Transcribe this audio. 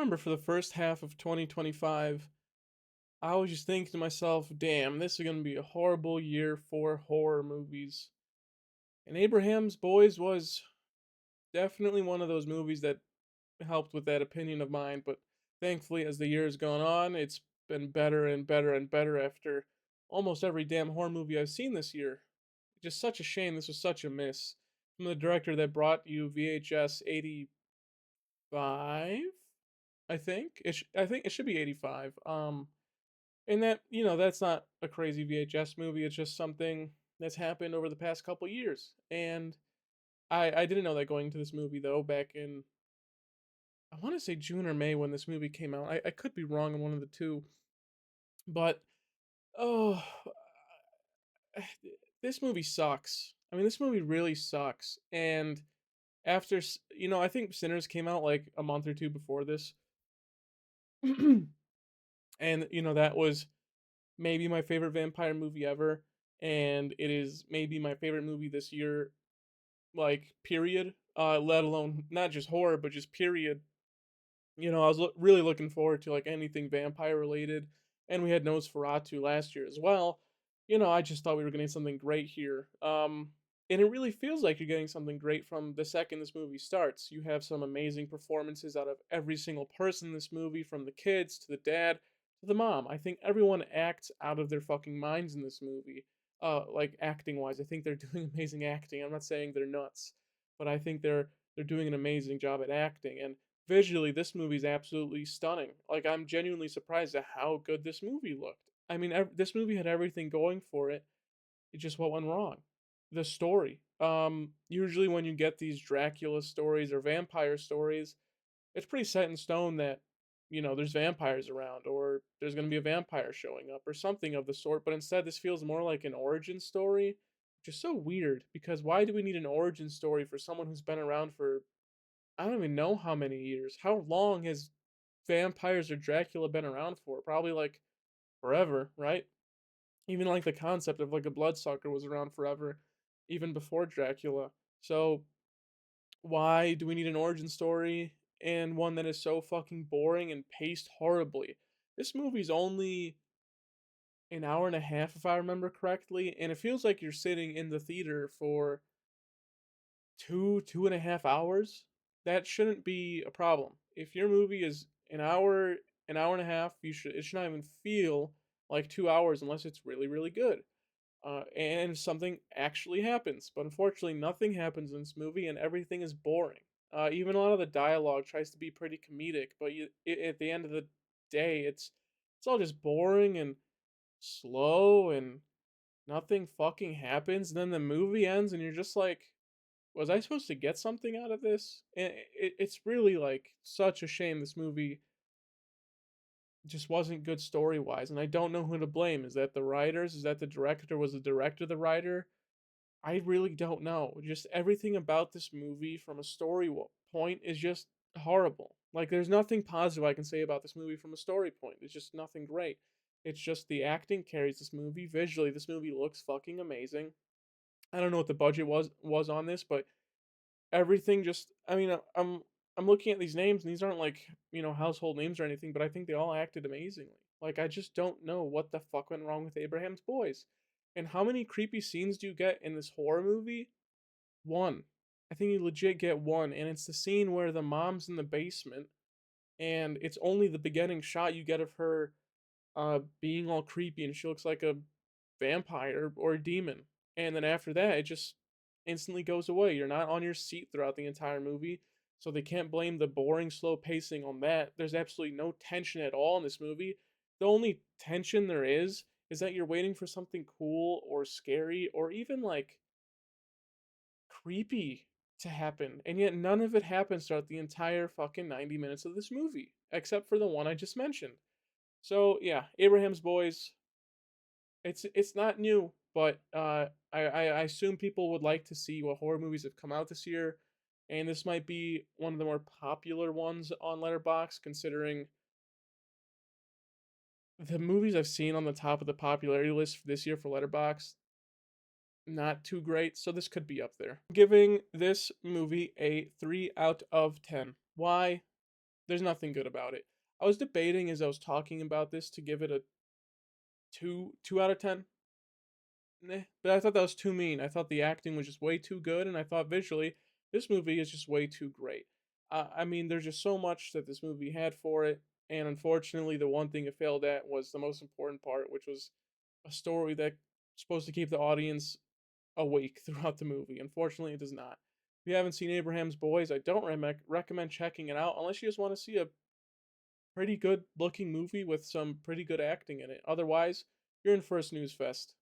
remember for the first half of 2025, I was just thinking to myself, damn, this is going to be a horrible year for horror movies. And Abraham's Boys was definitely one of those movies that helped with that opinion of mine. But thankfully, as the years gone on, it's been better and better and better after almost every damn horror movie I've seen this year. Just such a shame. This was such a miss. From the director that brought you VHS 85, I think it should be 85. And that, that's not a crazy VHS movie. It's just something that's happened over the past couple years. And I didn't know that going into this movie though. Back in, I want to say June or May when this movie came out. I could be wrong on one of the two, but oh, this movie sucks. I mean, this movie really sucks. And after, I think Sinners came out like a month or two before this. And that was maybe my favorite vampire movie ever, and it is maybe my favorite movie this year, like period. Let alone not just horror, but just period. I was really looking forward to like anything vampire related, and we had Nosferatu last year as well. I just thought we were getting something great here. And it really feels like you're getting something great from the second this movie starts. You have some amazing performances out of every single person in this movie, from the kids to the dad to the mom. I think everyone acts out of their fucking minds in this movie. Like acting wise, I think they're doing amazing acting. I'm not saying they're nuts, but I think they're doing an amazing job at acting. And visually, this movie's absolutely stunning. Like, I'm genuinely surprised at how good this movie looked. I mean, this movie had everything going for it. It just what went wrong. The story. Usually when you get these Dracula stories or vampire stories, it's pretty set in stone that there's vampires around, or there's going to be a vampire showing up or something of the sort. But instead, this feels more like an origin story, which is so weird. Because why do we need an origin story for someone who's been around for, I don't even know how many years. How long has vampires or Dracula been around for? Probably like forever, right? Even like the concept of like a bloodsucker was around forever, even before Dracula. So why do we need an origin story and one that is so fucking boring and paced horribly? This movie's only an hour and a half, if I remember correctly, and it feels like you're sitting in the theater for 2.5 hours. That shouldn't be a problem. If your movie is an hour and a half, it should not even feel like 2 hours unless it's really, really good. And something actually happens, but unfortunately, nothing happens in this movie, and everything is boring. Even a lot of the dialogue tries to be pretty comedic, but at the end of the day, it's all just boring and slow, and nothing fucking happens. And then the movie ends, and you're just like, was I supposed to get something out of this? And it's really like such a shame this movie just wasn't good story wise, and I don't know who to blame. Is that the writers? Is that the director? Was the director the writer? I really don't know. Just everything about this movie from a story point is just horrible. Like, there's nothing positive I can say about this movie from a story point. It's just nothing great. It's just the acting carries this movie. Visually, this movie looks fucking amazing. I don't know what the budget was on this, but everything just, I mean, I'm looking at these names, and these aren't like, household names or anything, but I think they all acted amazingly. Like, I just don't know what the fuck went wrong with Abraham's Boys. And how many creepy scenes do you get in this horror movie? One. I think you legit get one, and it's the scene where the mom's in the basement, and it's only the beginning shot you get of her being all creepy, and she looks like a vampire or a demon. And then after that, it just instantly goes away. You're not on your seat throughout the entire movie, so they can't blame the boring, slow pacing on that. There's absolutely no tension at all in this movie. The only tension there is that you're waiting for something cool or scary or even like creepy to happen, and yet none of it happens throughout the entire fucking 90 minutes of this movie, except for the one I just mentioned. So yeah, Abraham's Boys, it's not new, but I assume people would like to see what horror movies have come out this year, and this might be one of the more popular ones on Letterboxd, considering the movies I've seen on the top of the popularity list for this year for Letterboxd, not too great, so this could be up there. I'm giving this movie a 3 out of 10. Why? There's nothing good about it. I was debating as I was talking about this to give it a 2 out of 10. Nah, but I thought that was too mean. I thought the acting was just way too good, and I thought visually, this movie is just way too great. I mean, there's just so much that this movie had for it, and unfortunately, the one thing it failed at was the most important part, which was a story that's supposed to keep the audience awake throughout the movie. Unfortunately, it does not. If you haven't seen Abraham's Boys, I don't recommend checking it out unless you just want to see a pretty good looking movie with some pretty good acting in it. Otherwise, you're in for a snooze fest.